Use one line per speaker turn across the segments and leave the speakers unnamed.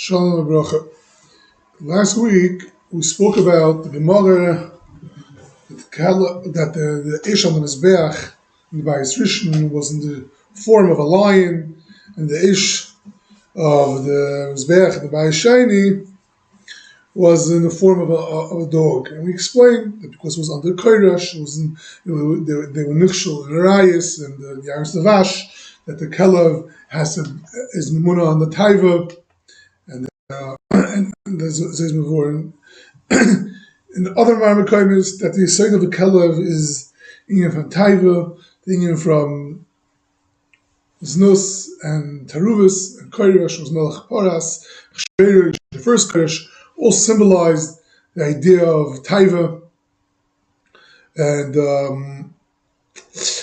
Shalom Abracha. Last week we spoke about the Gemara that the ish on the mazbach in the Bais Rishon was in the form of a lion, and the ish of the mazbach in the Bais Sheni was in the form of a dog. And we explained that because it was under Koirash, they were Nichshel and Rayas and the Yaris Navash, that the Kelev is Mimuna on the Taiva, and there's before. In the other Marmakoim is that the side of the Kelev is Inyan from Taiva, the Inyan from Znus and Taruvis, and Koirash was Melech Paras, the first Koirash, all symbolized the idea of Taiva, and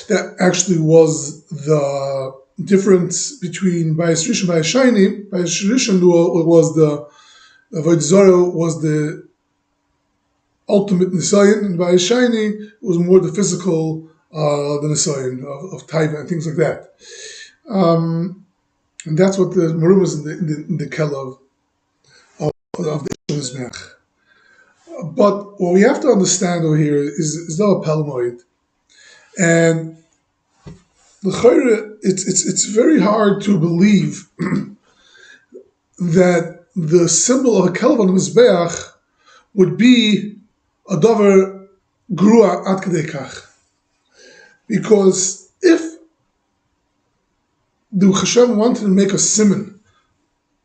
that actually was the difference between Bais Rishon and Bais Sheni. Bais Rishon was the Avodah Zarah was the ultimate Nisayan, and Bais Sheni was more the physical, the Nisayan of Taiva and things like that. And that's what the Marum is in the Kelev of the Misbech. But what we have to understand over here is the Pelmoid, and the Chayre, it's very hard to believe that the symbol of a Kelev on the Mizbeach would be a Dover Grua Ad Kedei Kach. Because if the Hashem wanted to make a simon,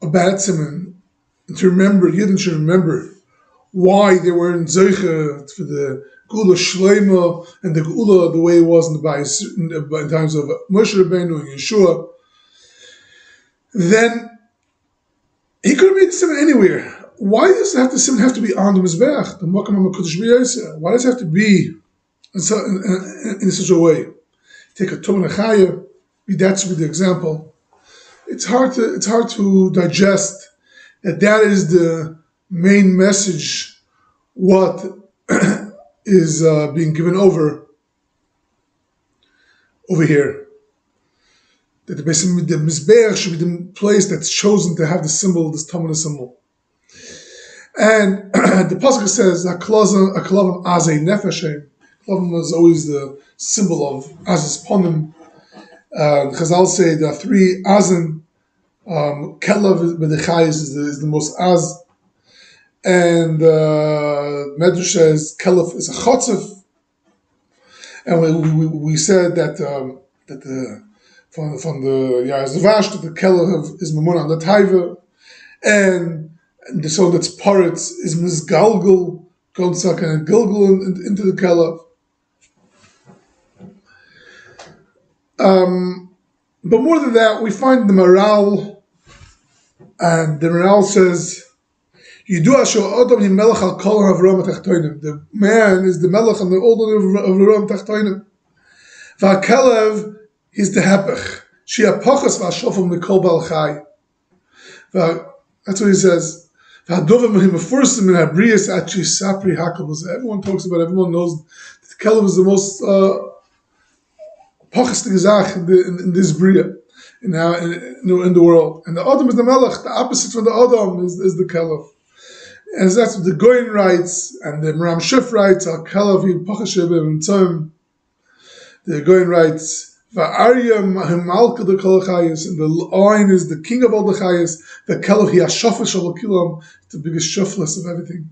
a bad simon, and to remember, Yidden should remember why they were in Zeicha for the Gula Shleima and the Gula the way it was in the Bais, in times of Moshe Rabbeinu and Yeshua, then he could have made the simon anywhere. Why does the simon have to be on the Mizbech? The Makam HaKadosh B'Yoseh. Why does it have to be in such a way? Take a Tom Nechaya, that's with the example. It's hard to digest that is the main message, what is being given over here. That the Mizbeach should be the place that's chosen to have the symbol, this Tammuz symbol. And the Pasuk says, Aklavim Azei Nefeshem. Aklavim was always the symbol of Az's Ponim. Chazal say there are three Azim. Kelev B'Dechayis is the most Az. And Medrash says Kelev is a Chotzef. And we said that from the Yaris Vash that the Kelev is Mamun on the Taiva, and the soul that's Paretz is Mizgalgul, Gonsak and Gilgul into the Kelev. But more than that, we find the Maral, and the Maral says, the man is the Melech and the older of Ram Tachtoinim. V'akelev is the Hepech. She'apachas v'ashofam mikol bal chai. That's what he says. Everyone talks about, everyone knows that the Kelev is the most pachas Zach in this Bria, in the world. And the Adam is the Melech, the opposite from the Adam is the Kelev. And that's what the Goyin writes, and the Maram Shif writes, Al Kelev Pachashibim and Tzom. The Goyin writes, Va'aryam Himalka the Kol Chayis, and the Oin is the king of all the Chayis, the Kelev Hi HaShofet Shal Kilam, the biggest shofless of everything.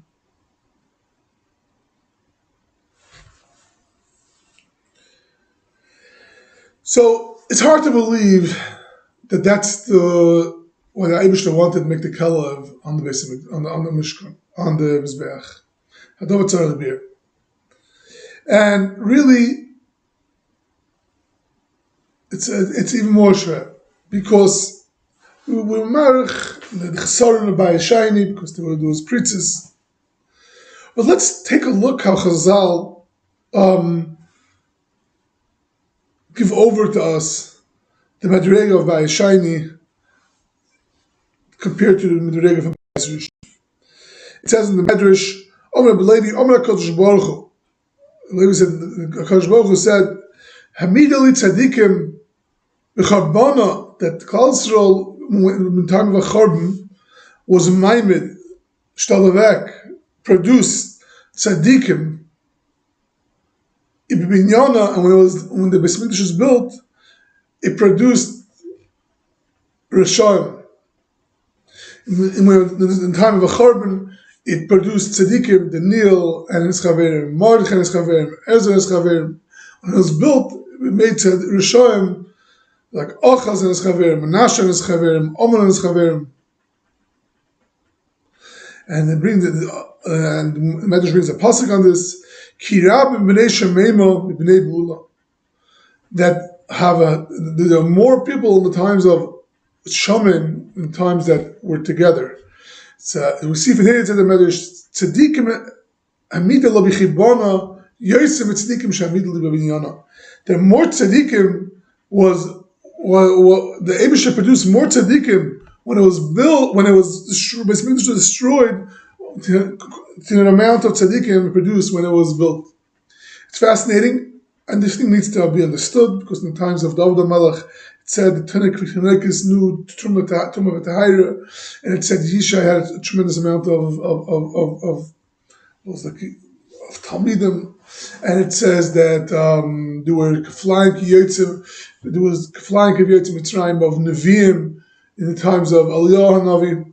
So it's hard to believe that that's what the Eibishter wanted to make the Kelev on the base on the Mishkan, on the Mizbeach. Hadovat Tzara the beer. And really, it's even more shver, because we were marich the Chesaron of Bais Sheni, because there were those pritzes. But let's take a look how Chazal give over to us the Madrega of Bais Sheni compared to the Madrega of Bais Rishon. It says in the Medrash, Omer B'Levi, Omer HaKadosh Baruch Hu. Levi said, HaKadosh Baruch Hu said, Hamidali Tzadikim B'Charbana, that Klal Yisrael, in time of a Charbon, was maimed, shtalavek, produced tzaddikim in binyana, and when the Beis Mikdash was built, it produced Rishon. In the time of a Churban, it produced tzaddikim, Daniel and his chaverim, Mordechai and his chaverim, Ezra and his chaverim. When it was built, it made Rishon like Achaz and his chaverim, Menashe and his chaverim, Omer and his chaverim. And it brings and the Medrash brings a pasuk on this. Kirab b'nei Shemema b'nei Bula. That there are more people in the times of Shaman, in times that were together. So we see from here in the Medrash, tzaddikim amida lo b'chibana yosem tzaddikim shamida lo b'binyana. The more tzaddikim was the Eibusha produced more tzaddikim when it was built, when it was destroyed, to the amount of tzaddikim produced when it was built. It's fascinating, and this thing needs to be understood, because in the times of David HaMelech, it said the Tunik is new Tumah Tahira, and it said Yishai had a tremendous amount of Talmidim, and it says that there were flying kiyotzim, there was flying kiyotzim Mitzrayim of Nevi'im in the times of Eliyahu Hanavi.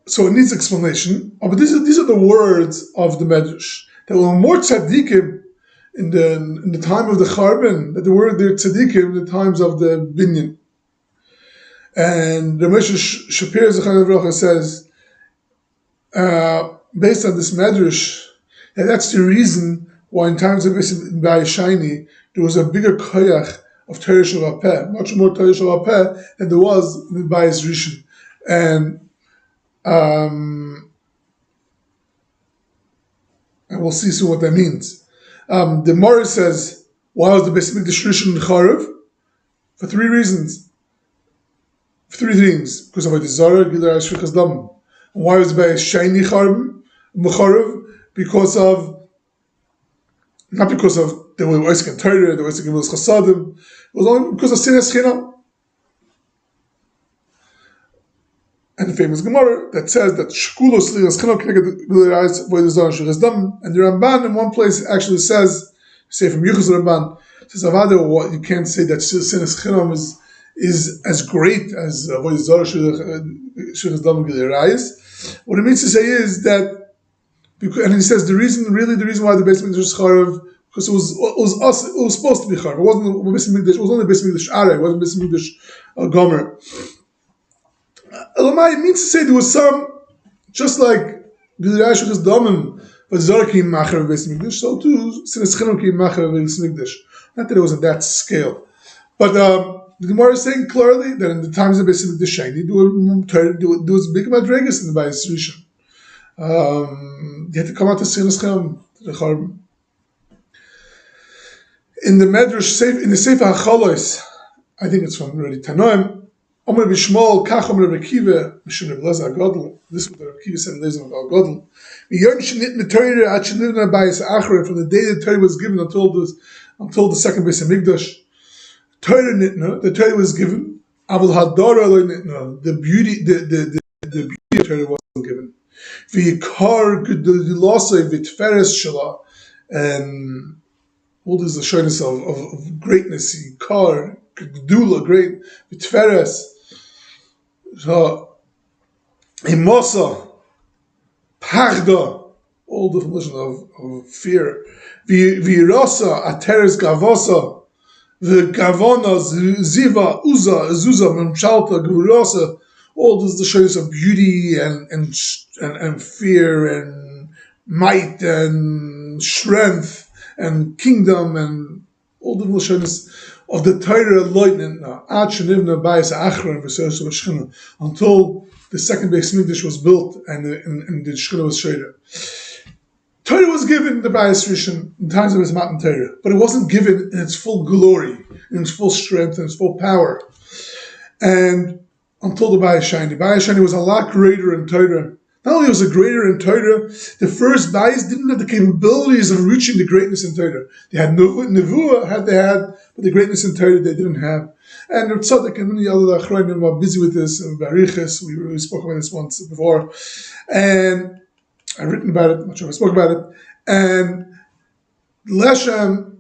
So it needs explanation. But these are the words of the Medrash. There were more tzaddikim in the time of the Churban, that there were tzaddikim in the times of the Binyan. And the Moshe Shapir Zechariah Avrocha says, based on this Medrash, that's the reason why in times of Bayeshani there was a bigger koyach of Torah Shel Peh, much more Torah Shel Peh than there was in Bayis Rishon. And we'll see soon what that means. The Mori says, why was the Beis Mikdash Rishon Charev? For three reasons. For three things. Because of the Zara, Gilai Shvichas Dam. And why was the Beis Shani Charev? Because of, not because of they were Isaac and Torah, they were Isaac and Chasadim. It was only because of Sinas Chinam. And the famous Gemara that says that Shkulos Liras Chinam connected with the eyes by the Zara Shvichas Dam. And the Ramban in one place actually says, say from Yuchas Ramban, says Avada, what you can't say that Sinas Chinam is as great as Avodah Zarah Shvichas Dam Gilei. What it means to say is that, and he says the reason why the Beis Mikdash was Charev, because it was supposed to be Charev. It wasn't Beis Mikdash. It was only Beis Mikdash Arei. It wasn't Beis Mikdash Gomer. Elamai, it means to say there was some, just like Gilei Shvichas Damim, but Zarah came Macher of Beis Mikdash, so too Sinas Chinam came Macher of Beis Mikdash. Not that it was at that scale, but the Gemara is saying clearly that in the times of Beis Mikdash Sheni, there was big madregas in the Bayis Rishon. You had to come out to Sinas Chinam, the Churban. In the Medrash, in the Sefer HaChalos, I think it's from already Tanoim, Omer Bishmol, Kach Omer Rekiva, Mishum Reblaza Agadol. This is what the Rekiva said in Lezim Agadol. Yom Shenit Metorah Ad Shenivna Bayis Achre, from the day the Torah was given until the second Beis Hamikdash. Torah Nitna, the Torah was given. Avol Hadara Lo Nitna, the beauty of Torah wasn't given. V'yikar G'dulosei V'tferes Shala, and all these are shyness of greatness. Yikar G'dula, great V'tferes. So Imosa Pachda, all the definition of fear. V'yirasa Ateres Gavosa, the Gavona Ziva Uza Azuza Memshalta Gvurasa. All this is the shyness of beauty and fear and might and strength and kingdom and all the shyness of the Torah Leutnant until the second Beis Mikdash was built and the Shechina was Shayra. Torah was given in the Bayis Rishon in times of his Matan Torah, but it wasn't given in its full glory, in its full strength, and its full power. And until the Bayeshani. Bayeshani was a lot greater in Torah Not only was it greater in Torah, the first Bayis didn't have the capabilities of reaching the greatness in Torah. They had Nevuah, but the greatness in Torah they didn't have. And Tzaddik and many other Achronim are busy with this. Barichas, we spoke about this once before. And I've written about it, I'm not sure if I spoke about it. And Leshem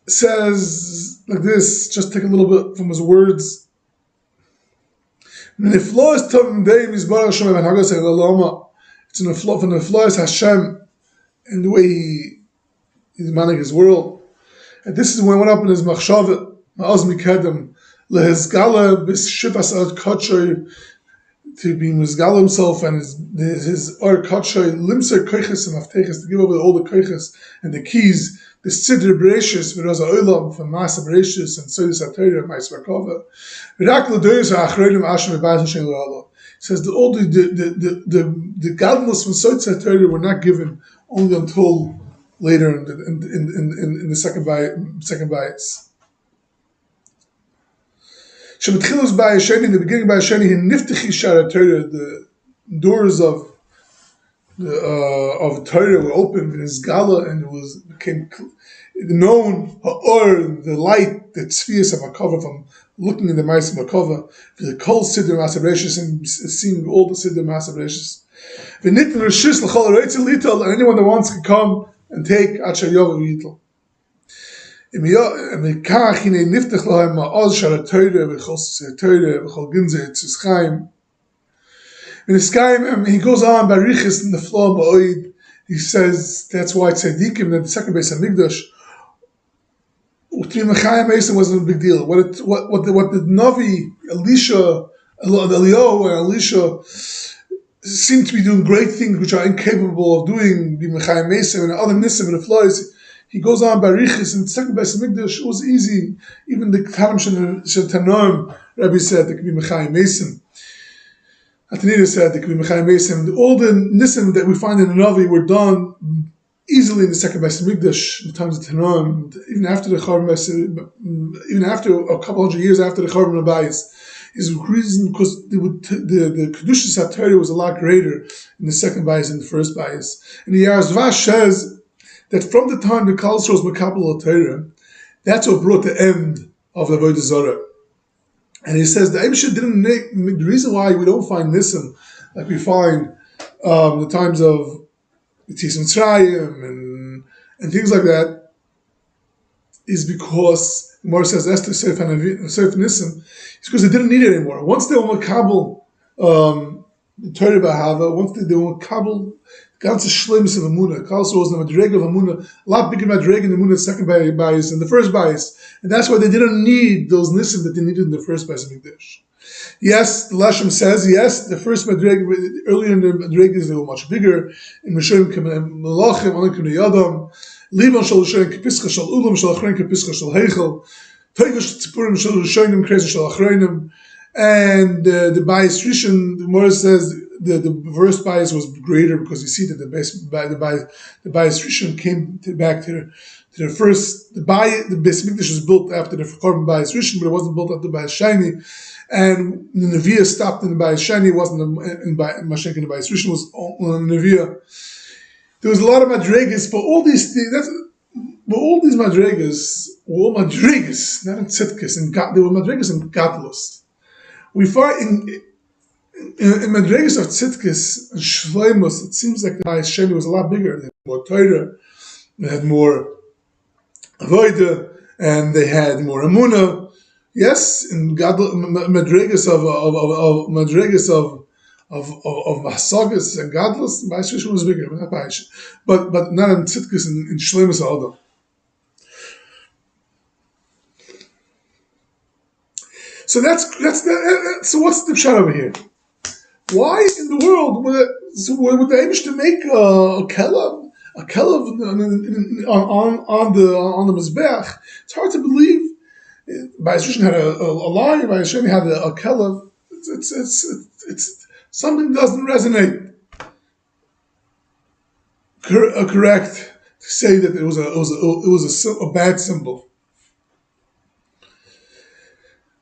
says like this, just take a little bit from his words. It's in the flow from the flows Hashem and the way he's managing his world. And this is when he went up in his machshavah, ma'az mikedem, lehizgala b'shivas ad kotchoy, to be mizgala himself and his ar kotchoy, limser koiches and aftechas, to give over all the koiches and the keys, the sidr bereshis, v'roz ha'olam, from masa bereshis, and solis ha'torah, ma'is v'akova. V'rak l'doyos ha'achronim asher v'bayis Hashem l'ala. It says that all the godless from solis ha'torah were not given only until later in the second bias. Shemetchilos bayis sheni, in the beginning bayis sheni, hiniftechi shara Torah, the doors of Torah were opened in his gala, and became known the light, the tzvias of Makava, from looking in the mice of Makava, the kol siddur masabreshis, and seeing all the siddur masabreshis. And anyone that wants can come and take Achar Yova V'Yitel. ומכך הנה נפתח להם מעוז של התורה וחוסס התורה וכל גנזי עצוס חיים. In the sky, he goes on by Riches in the flow Ma'oid. He says that's why Tzadikim in the second base of Migdash, Utrim Mechayim Mason wasn't a big deal. What the Navi, Elisha, Eliyahu and Elisha seem to be doing great things which are incapable of doing, be Mechayim Mason and other Nisim and the flows. He goes on by Riches in the second base of Migdash. It was easy. Even the Khatam Shel Tanoim, Rabbi said there could be Mechayim Mason. Atanita said there could be Mechayim Mason. All the Nisim that we find in the Navi were done easily in the second Beis Hamikdash in the times of Tanoim, even after the even after a couple hundred years after the Churban Abayis. Is reason because the Kedushas HaTorah was a lot greater in the second bias than the first bias. And the Yarzvash says that from the time the Klal Yisrael was Makabel HaTorah, that's what brought the end of the Avodah Zarah. And he says the Eibusha didn't make the reason why we don't find Nisim like we find the times of Tis Mitzrayim and things like that is because Gemara says Esther Seif Nisim. It's because they didn't need it anymore. Once they were Makabel the Torah Bahava, once they were Makabel ganze Shleimus of Amunah, Klal Yisrael was the Madrega of Amunah, a lot bigger Madrega in the Amunah, second bias and the first bias. And that's why they didn't need those Nisim that they needed in the first bias of Mikdash. Yes, the Lashem says, yes, the first Madrega, earlier in the Madregas, they were much bigger. In Meshorim, Melachim, Anakim Yadam, Liban Shal Rishonim, Kepischa Shal Ulam, Shal Achronim, Kepischa Shal Heichel, Toivash Tzipurim, Shal Rishonim, Kreza Shal Achronim, and the bias Rishon, the Gemara says, the first bias was greater because you see that the bias Rishon came back to the first. The Beis Mikdash was built after the Korban bias Rishon, but it wasn't built after the bias Shani. And the Neviah stopped in the bias Shani. It wasn't in Mashek in the bias Rishon. Was on the Neviah. There was a lot of madregas, but all these things. But all these madregas were all madregas, not in tzidkis, and they were madregas and gadlus. We find in Madregas of Tzidkis and Shleimus, it seems like the Bayis Sheni was a lot bigger. They had more Torah, they had more Avodah, and they had more Amunah. Yes, in Madregas of Masagas and Gadlus, Bayis Sheni was bigger, but not in Tzidkis and in Shleimus Adam. So that's so what's the pshat over here? Why in the world would the Eibush to make a kelav on the mizbech? It's hard to believe. Bayis Rishon had a lion. Bayis Sheni had a kelav. It's something doesn't resonate. Correct to say that it was a bad symbol.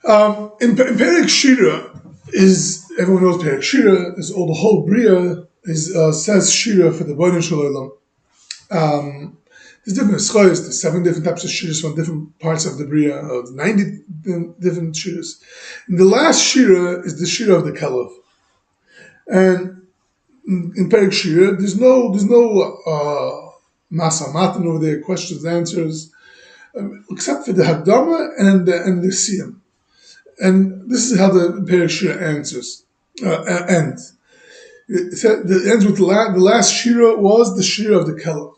In Perek Shira is everyone knows Perek Shira is all the whole Bria is says Shira for the Bnei Shalom. There's different schools. There's 7 different types of shiras from different parts of the Bria. 90 different shiras. And the last shira is the shira of the Kelev. And in Perek Shira, there's no masa matan over there, questions, answers, except for the Hagdama and the Siyam. And this is how the Perek Shira ends. It ends with the last shira was the shira of the Kelev.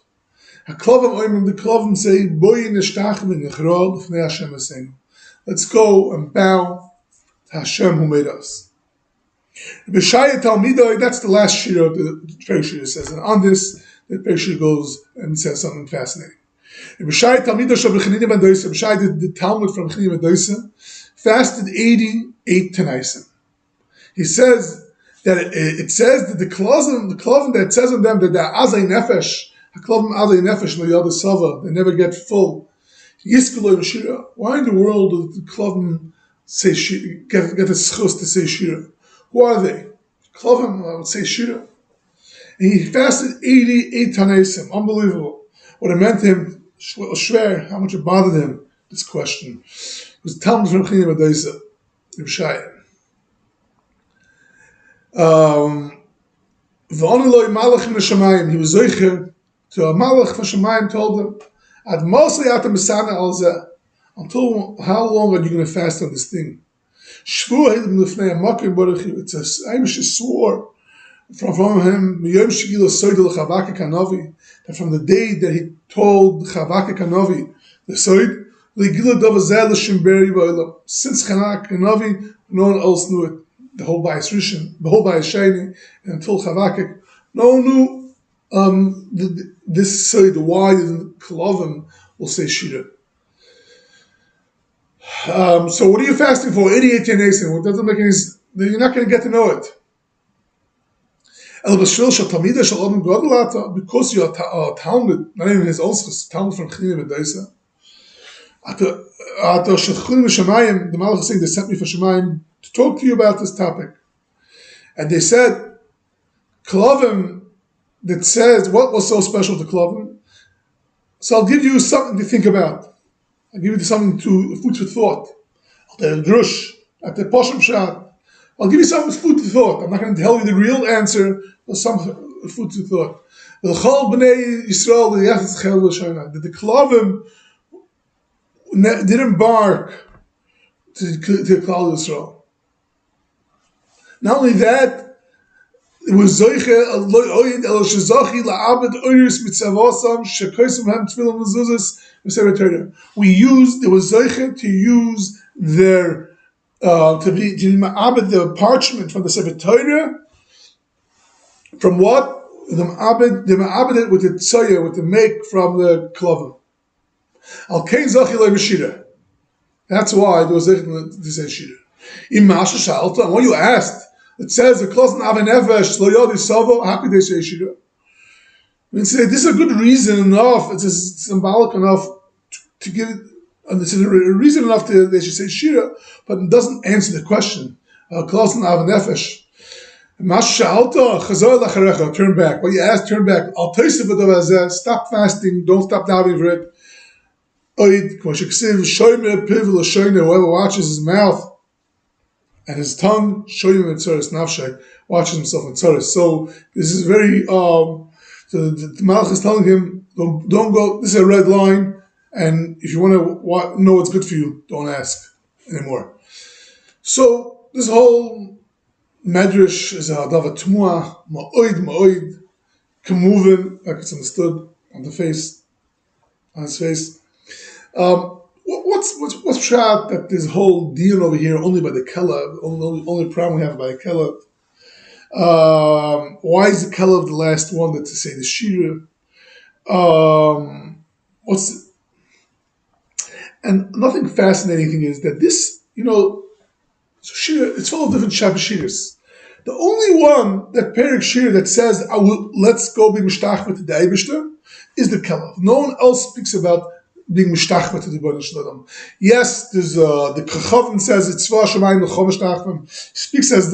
The Klovim say, let's go and bow to Hashem who made us. That's the last shira of the Perek Shira says. And on this, the Perek Shira goes and says something fascinating. The Talmud from Chanina ben Dosa fasted 88 Tanaisim. He says that it says that the Klovim that says on them that they're Azay Nefesh, they never get full. Why in the world do the Klovim say get a schus to say Shira? Who are they? Klovim would say Shira. And he fasted 88 Tanaisim. Unbelievable. What it meant to him, schwer, how much it bothered him, this question. It was Talmud from Chanina ben Dosa, Reb Shaya. He was Zoicher to a Malach from Shemayim, told him, until how long are you going to fast on this thing? It's a Amish swore from him that from the day that he told Chavake Kanovi the Soid, since Chavake Kanovi, no one else knew it. The whole Bayis Rishon, the whole Bayis Sheni, until Chavake, no one knew this Soid, why the Klovim will say Shira. So what are you fasting for? 88 Yenesim. What doesn't make any sense? You're not going to get to know it. Because you're a Talmud, not even his own Talmud from Chanina ben Dosa. The Malach is saying they sent me for Shemayim to talk to you about this topic. And they said, Klovim, that says, what was so special to Klovim? So I'll give you something to think about. I'll give you something food for thought. At the drush, at the posham shot. I'll give you some food for thought. I'm not going to tell you the real answer, but some food for thought. The Klovim didn't bark to Klal Yisrael. Not only that, it was Zoiche el shezachi la'abed oiris mitzavosam shekosim hem tefillah mezuzas v'sefer Torah. There was Zoiche to use their to ma'abed the parchment from the Sefer Torah. From what? They ma'abed it with the tzoya, with the make from the klovim. Al kein zachi lo b'shira. That's why there was Zoiche to say shira. In Masha Shalta, and what you asked, it says the closen avenefesh lo yodi savo. How could they say shira? I mean, say this is a good reason enough. It's symbolic enough to give it, and this is a reason enough they should say shira, but it doesn't answer the question. Closen avenefesh. Masha Shalta chazor lacharecha. Turn back. What you asked, turn back. Al toisiv v'davazeh. Stop fasting. Don't stop davening for it. Oid k'mosheksiv shoyme piv l'shoyne. Whoever watches his mouth and his tongue, shoyim mitzoros nafshay, watches himself in tzoros. So this is very. So the Malach is telling him, don't go. This is a red line, and if you want to know what's good for you, don't ask anymore. So this whole medrash is a davar tmua, ma'oid, kemuven, like it's understood on his face. What's shot that this whole deal over here only by the Kelev, only problem we have by the Kelev? Why is the Kelev the last one that to say the Shira? And nothing fascinating thing is that this, Shira, it's full of different Shiras. The only one that Perek Shira that says, let's go be mishtach with the Eibishter is the Kelev. No one else speaks about being mishtachva to the Bnei Shalom. Yes, there's the Kachavim says it's Tzva Shemayim l'chom mishtachvim. Speaks as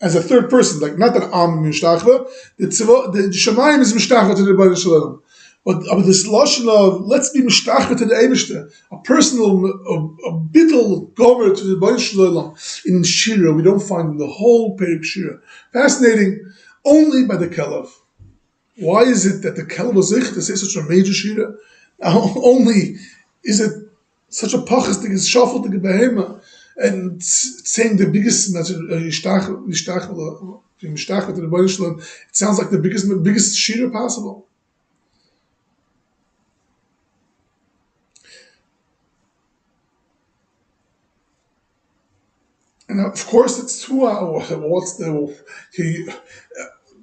as a third person, like not that I'm mishtachva. The Shemayim is mishtachva to the Bnei Shalom. But this lashon of let's be mishtachva to the Eibishter, a personal, a bittul gomer to the Bnei Shalom in Shira, we don't find in the whole Perek Shira. Fascinating, only by the Kelev. Why is it that the Kelev was ich to say such a major Shira? Only is it such a pachas is shuffled to the behema and saying the biggest message to the Bnei Shalom. It sounds like the biggest Shira possible. And of course, it's true. What's the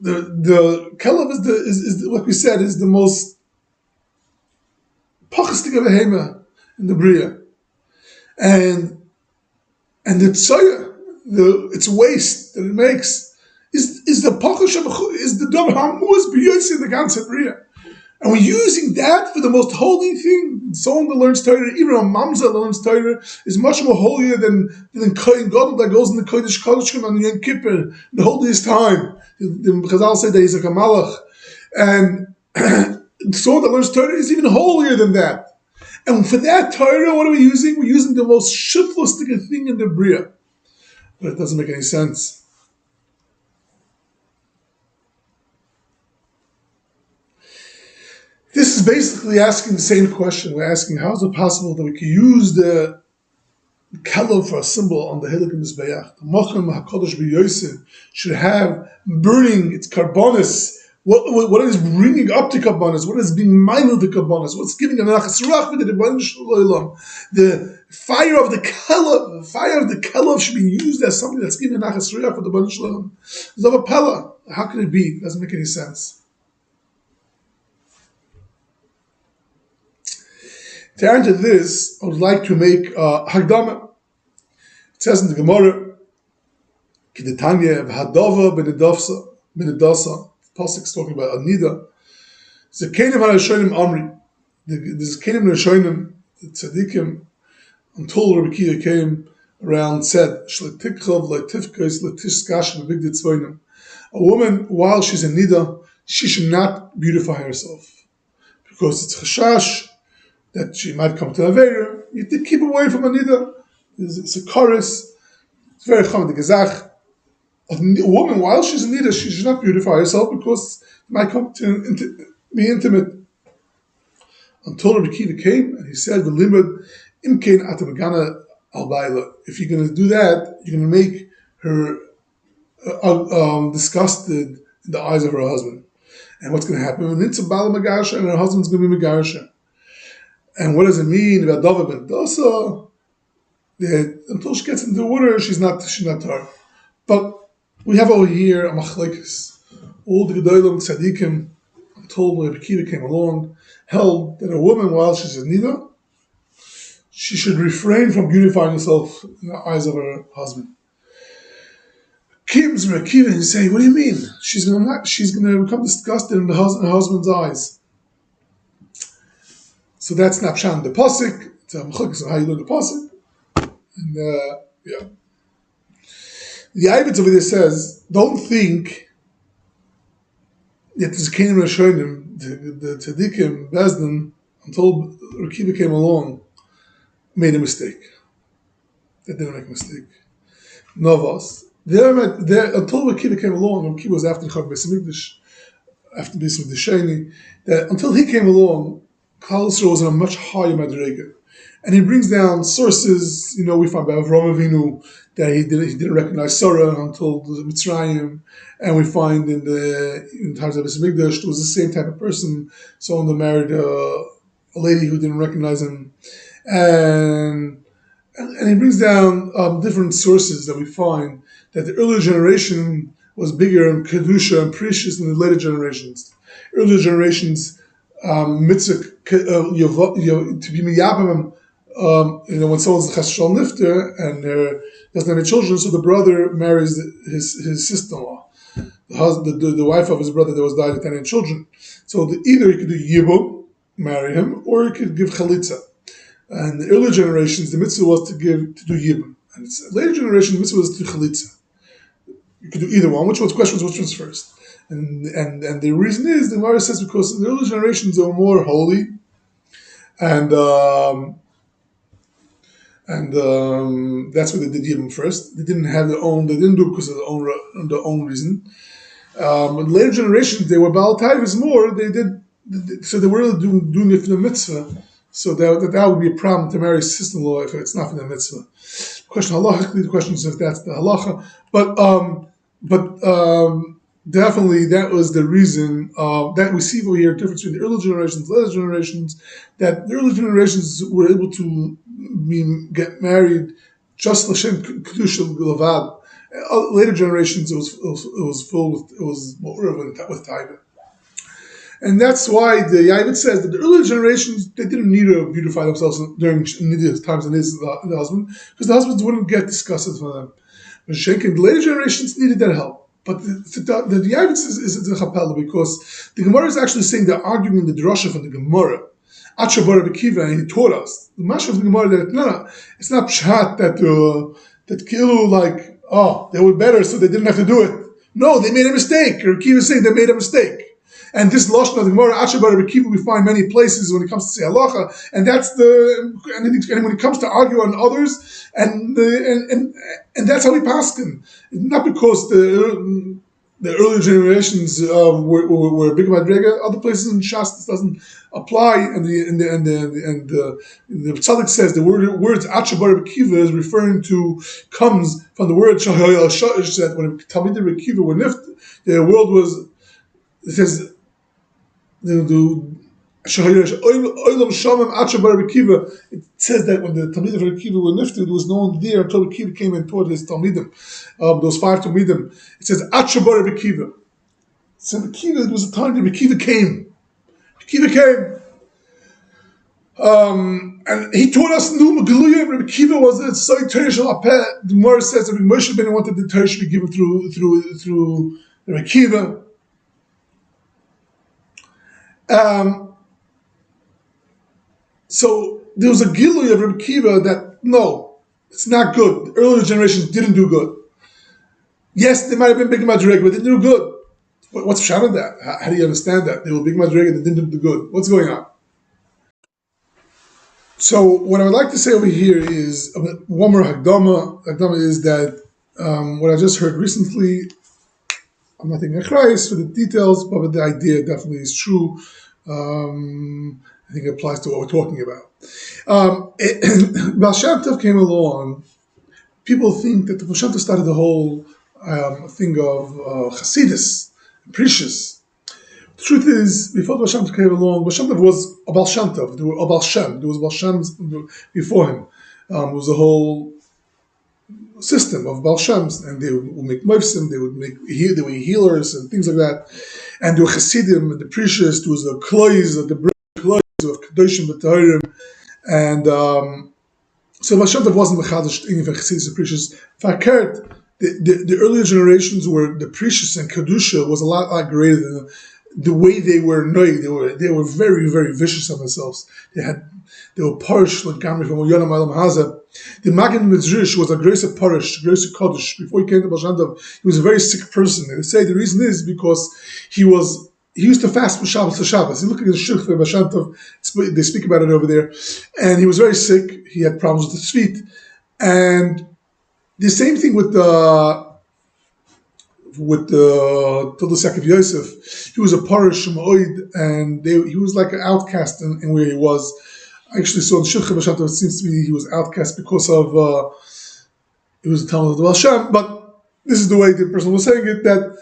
Kelev is like we said is the most pachastik of a hema in the bria, and the tzoya, its waste that it makes is the pachash is the dom hamus b'yotzi in the ganze bria. And we're using that for the most holy thing. Someone that learns Torah, even a mamza that learns Torah, is much more holier than Kohen Gadol that goes in the Kodesh Kodeshim on Yom Kippur, the holiest time. The Chazal say that he's like a malach. And someone that learns Torah is even holier than that. And for that Torah, what are we using? We're using the most shiftlestic thing in the Bria. But it doesn't make any sense. This is basically asking the same question. We're asking, how is it possible that we can use the Kelev for a symbol on the Hilik Mizbeach? The Mochem HaKadosh B'Yosef should have burning its karbonis. What is bringing up the karbonis? What is being minor the karbonis? What's giving a nachas ruach with the Rebbeinu Shalom? The fire of the Kelev should be used as something that's giving a nachas ruach for the Rebbeinu Shalom. Zava Pella. How can it be? It doesn't make any sense. To answer this, I would like to make Hagdama. It says in the Gemara, Kidetanya v'hadova b'nedasa. The pasuk is talking about Anida. The Kenim HaRashonim Amri. This Kenim HaRashonim, the Tzadikim, until Rabbi Kiya came around, said, Shletikchav le'tifkos le'tishkash v'bigdei tzvoinim. A woman, while she's in Nida, she should not beautify herself. Because it's chashash that she might come to Avera. You have to keep away from Anida. It's a chorus. It's very common. The Gezach. A woman, while she's in Nida, she should not beautify herself because it might come to be intimate. Until Rabbi Kiva came and he said, "V'limud imkein atamagana al baila." If you're going to do that, you're going to make her disgusted in the eyes of her husband. And what's going to happen? When it's a bala magasha and her husband's going to be magasha. And what does it mean? Until she gets into the water, she's not tar. But we have over here a machlekes. All the gedolim tzadikim, until Rabbi Kiva came along, held that a woman, while she's in nida, she should refrain from beautifying herself in the eyes of her husband. Kim's Rabbi Kiva and say, "What do you mean? She's going to become disgusted in her husband's eyes." So that's not pshan the pasuk. It's a machlekes on how you learn the pasuk. And yeah, the Ibitz over there says, don't think that this Kenim Rashonim, the Tzadikim, Bezdin, until Rekiva came along, made a mistake. They didn't make a mistake. Novos. Until Rekiva came along, Rekiva was after Chag Beis Hamikdash, after Beis Hamikdash Sheni, that until he came along, Klal Yisrael was in a much higher madrega. And he brings down sources, we find by Avraham Avinu that he didn't recognize Sarah until the Mitzrayim, and we find in times of Beis Hamikdash it was the same type of person. Someone that married a lady who didn't recognize him, and he brings down different sources that we find that the earlier generation was bigger in kedusha and precious than the later generations. Earlier generations, mitzvah to be miyabim. When someone's chas shal nifter and doesn't have any children, so the brother marries his sister-in-law, the wife of his brother that was died without any children. So either he could do yibum, marry him, or he could give chalitza. And the earlier generations, the mitzvah was to do yibum, and later generation, the mitzvah was to do chalitza. You could do either one. Which one's first? And the reason is, the Gemara says, because in the early generations they were more holy, and that's why they did Yibam first. They didn't have their own. They didn't do it because of their own reason. In later generations, they were Baal Taivas more. They did, so they were really doing it for the mitzvah. So that would be a problem to marry sister-in-law if it's not for the mitzvah. The question is if that's the halacha, but definitely that was the reason that we see over here difference between the early generations, later generations. That the early generations were able to get married just l'shem kedusha l'vad. Later generations, it was filled with, it was more with taiva. And that's why the Yavit says that the earlier generations, they didn't need to beautify themselves during neither times than the husband, because the husbands wouldn't get disgusted for them. But the later generations needed that help. But the Yavit says is the chapella, because the Gemara is actually saying they're arguing the drasha from the Gemara. Achabar Bekiva, and he taught us. The mash of the Gemara that it's not pshat that kilu like, oh, they were better, so they didn't have to do it. No, they made a mistake. Or Kiva is saying they made a mistake. And this lashon of the Gemara, Achabar Bekiva, we find many places when it comes to say halacha, and that's and when it comes to argue on others, and that's how we paskin. Not because the earlier generations were big madrega. Other places in Shas this doesn't apply, and the Tzaddik says the words Achabar Bekiva is referring to, comes from the word Shahayel Sha'ish, that when Talmidei Bekiva were nift, the world was, it says it says that when the Talmidei of Bekiva were nifted, there was no one there until Bekiva came and taught his Talmidim. Those 5 Talmidim. It says Achabar Bekiva. So Bekiva, there was a time that Bekiva came. And he taught us new Megaluya. Rabbi Kiva was a so Teresh Apeh. The Gemara says that Moshe Rabbeinu wanted the Teresh to be given through Rabbi Kiva. So there was a Gilui of Rabbi Kiva that no, it's not good. The earlier generations didn't do good. Yes, they might have been big madreg, but they didn't do good. What's pshat in that? How do you understand that? They were big madreg and they didn't do good. What's going on? So what I would like to say over here is one more Hagdama. Hagdama is that what I just heard recently, I'm not taking a Christ for the details, but the idea definitely is true. I think it applies to what we're talking about. Baal Shem Tov came along. People think that the Baal Shem Tov started the whole thing of Hasidus, precious. The truth is, before the Baal Shem Tov came along, Baal Shem Tov was a Baal Shem Tov. There was a Baal Shem. There was Baal Shems before him. It was a whole system of Baal Shems, and they would make moifsim, they were healers and things like that. And there were Hasidim, and the precious, there was the klois, the bread klois of Kedoshim B'Tahrim. And so Baal Shem Tov wasn't Mechadish any of Hasidus and precious. Fakert, the earlier generations where the precious and Kedusha was a lot greater than the way they were noy. They were very, very vicious on themselves. They were parish like Gamri from Yonam Alam Haza. The Magen Mizrish was a grace of parish, grace of Kodesh. Before he came to Baal Shem Tov, he was a very sick person. And they say the reason is because he used to fast from Shabbos to Shabbos. You look at the Shulchan for Baal Shem Tov, they speak about it over there. And he was very sick. He had problems with his feet. And the same thing with the Tildas Yaakov Yosef. He was a parish Shema'oid, and he was like an outcast in where he was. I actually saw in Shulchan Baal Shem Tov, it seems to me he was outcast because of he was a Talmud of the Baal Shem. But this is the way the person was saying it, that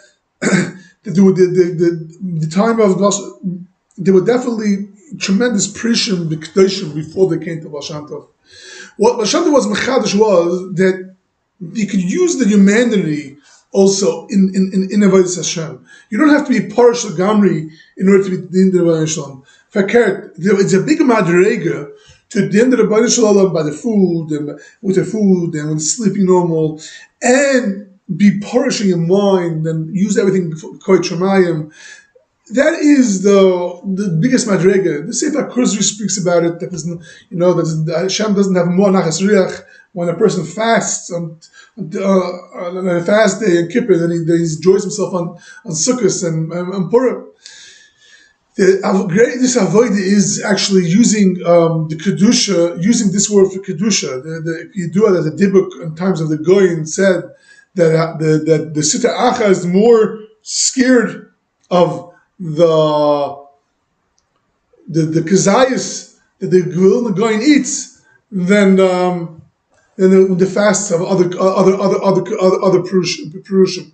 the time of Baal Shem, there were definitely tremendous prishim, b'kedoshim before they came to Baal Shem Tov. What Baal Shem Tov was mechadish was that you could use the humanity also in Avodas Hashem. You don't have to be parish or gamri in order to be the Avodas Hashem. Fakert, it's a big madrega to the end of the Avodas Hashem by the food and with the food and with sleeping normal, and be parishing your mind and use everything for koy tramayim. that is the biggest madrega. The Sefer Kurzri speaks about it. That doesn't, that Hashem doesn't have more nachas riach when a person fasts on a fast day and Kippur, then he enjoys himself on Sukkot and Purim. The greatest avodah is actually using the kedusha, using this word for kedusha. The Yidua that the Dibuk in times of the Goyin said that the Sita Acha is more scared of the kazayas that the Goyin eats than the fasts of other Purushim.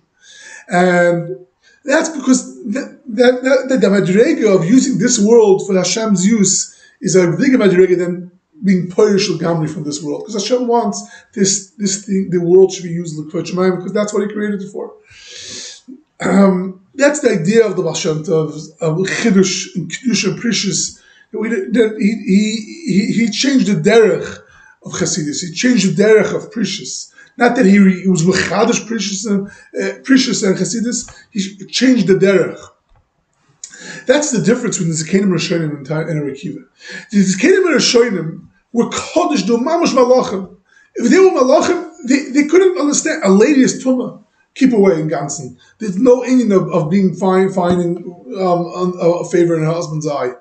And that's because the madrega of using this world for Hashem's use is a bigger madrega than being Polish or Gamri from this world. Because Hashem wants this thing, the world should be used l'kvod because that's what He created it for. That's the idea of the Baal Shem Tov, of Chiddush and Kiddush and Precious. He changed the derech of Chassidus. He changed the derech of Precious. Not that he was mechadish Precious and Chassidus. He changed the derech. That's the difference between the Zikanim Rishonim and a Rekiva. The Zikanim and Rishonim were kodesh do mamash malachim. If they were malachim, they couldn't understand a lady is tumah. Keep away in Gansen. There's no ending of being finding a favor in her husband's eye.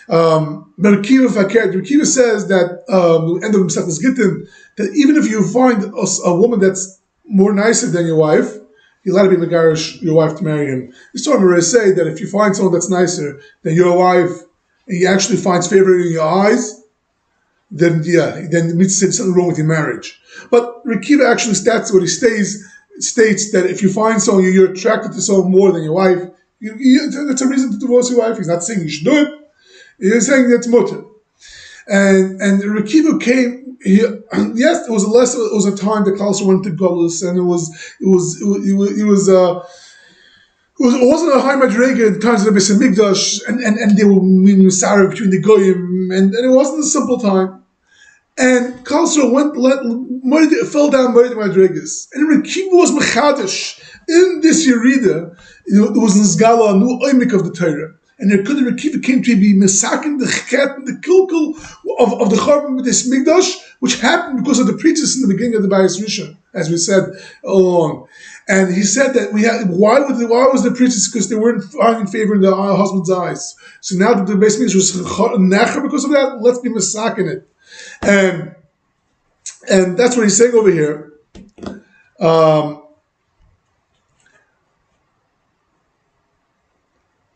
But Rekiva says that the end of Mesechus Gittin, that even if you find a woman that's more nicer than your wife, you're allowed to be megarish your wife to marry him. The Torah say that if you find someone that's nicer than your wife, and he actually finds favor in your eyes, then it means there's something wrong with your marriage. But Rekiva actually states that if you find someone you're attracted to someone more than your wife, that's a reason to divorce your wife. He's not saying you should do it. He's saying that's mutter. And Rekiva came. Yes, it was a time that Klaus went to Golus, and it wasn't a high madrega in times of the Beis Hamikdash, and they were sorry between the goyim, and it wasn't a simple time. And Klaus fell down Moed Madregas, and Rekiva was mechadish in this Yerida. There was Nizgala, a new oimik of the Torah. And Rekiva came to be mesakin the chet and the kilkul of the Chorban B'Beis Mikdash, which happened because of the preachers in the beginning of the Bayis Rishon, as we said all along. And he said that why was the preachers? Because they weren't finding favor in their husband's eyes. So now that the Beis Mikdash was necher because of that, let's be mesakin it. And that's what he's saying over here.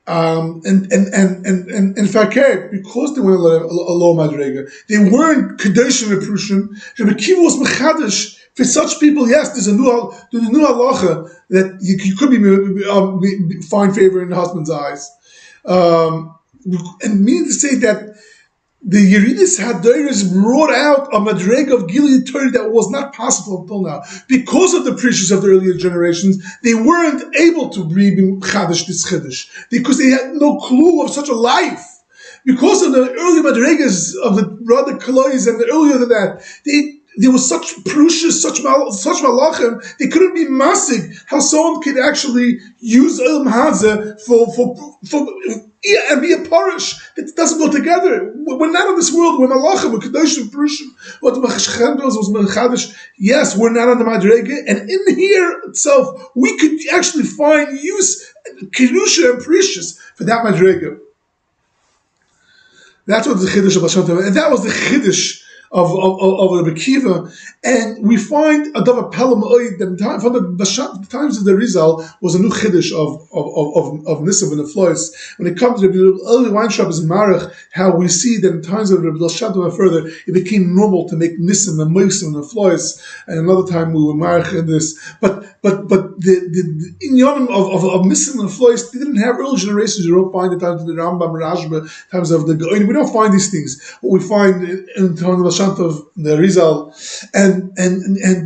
In fact, because they went a low madrega, they weren't kadoshim and prushim. Rabbi Kiva was mechadish for such people. Yes, there's a new halacha that you could be find favor in the husband's eyes, and meaning to say that the Yeridis Hadoros brought out a madrega of Gilead Torah that was not possible until now. Because of the preachers of the earlier generations, they weren't able to be Chadash this Chiddush, because they had no clue of such a life. Because of the early madregas of the brother Kalois and the earlier than that, there was such prushas, such malachim, they couldn't be masig how someone could actually use ilm hazeh for and be a parish that doesn't go together. We're not in this world. We're malachim, we're kedoshim, prushim. What the Machashchem was mechadish. Yes, we're not on the madrega, and in here itself, we could actually find use kedusha and precious for that madrega. That's what the chiddush of Baal Shem Tov, and that was the chiddush of Rabbi Kiva, and we find a davar pelam oid that from the times of the Rizal was a new chiddush of Nisav and the Flois. When it comes to the early Weintraub's Marach, how we see that in times of Rabbi Shem and further, it became normal to make Nisav and Moisim and the Flois, and another time we were Marach in this. But the inyanim of Nisav and the Flois, they didn't have early generations. You don't find the times of the Rambam, Rashba, times of the Goin. We don't find these things. What we find in times of Shantov, the Rizal, and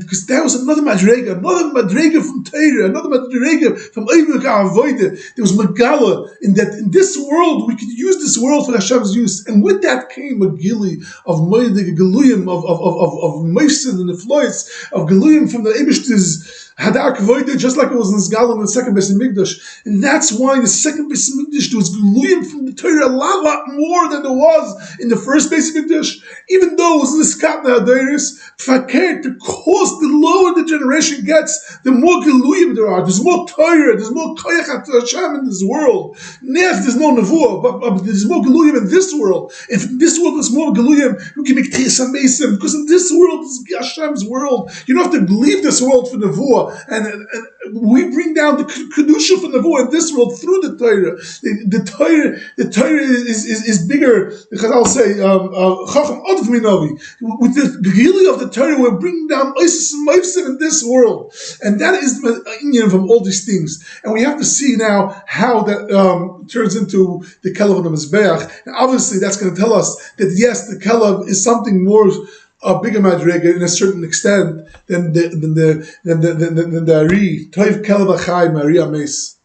because that was another madrega from Torah, another madrega from Eivuk Avodah. There was Megala in this world we could use this world for Hashem's use, and with that came a gili of Moedik, Galuyim of Meisin and the Floyds, of Galuyim from the Eibishter's Hadak Voida, just like it was in Zgalim in the second Beis Hamikdash. And that's why in the second Beis Hamikdash there was Galuyim from the Torah a lot more than there was in the first Beis Hamikdash. Even though it was in the Skat Na'adairis, Fakir, because the lower the generation gets, the more Galuyim there are. There's more Torah, there's more Koyach Hashem in this world. Yes, there's no Nevuah, but there's more Galuyim in this world. If in this world there's more Galuyim, you can make Tesa Mesim, because in this world is Hashem's world. You don't have to leave this world for Nevuah. And we bring down the kedusha from the Nevuah in this world through the Torah. The Torah is bigger. Because I'll say Chacham Adv Minavi. With the gili of the Torah, we're bringing down Isis and Moifsim in this world, and that is the Indian from all these things. And we have to see now how that turns into the Kelev of the Mizbech. And obviously, that's going to tell us that yes, the Kelev is something more. A bigger madrega in a certain extent than the Ari Toiv Kelev Achai Maria Meis.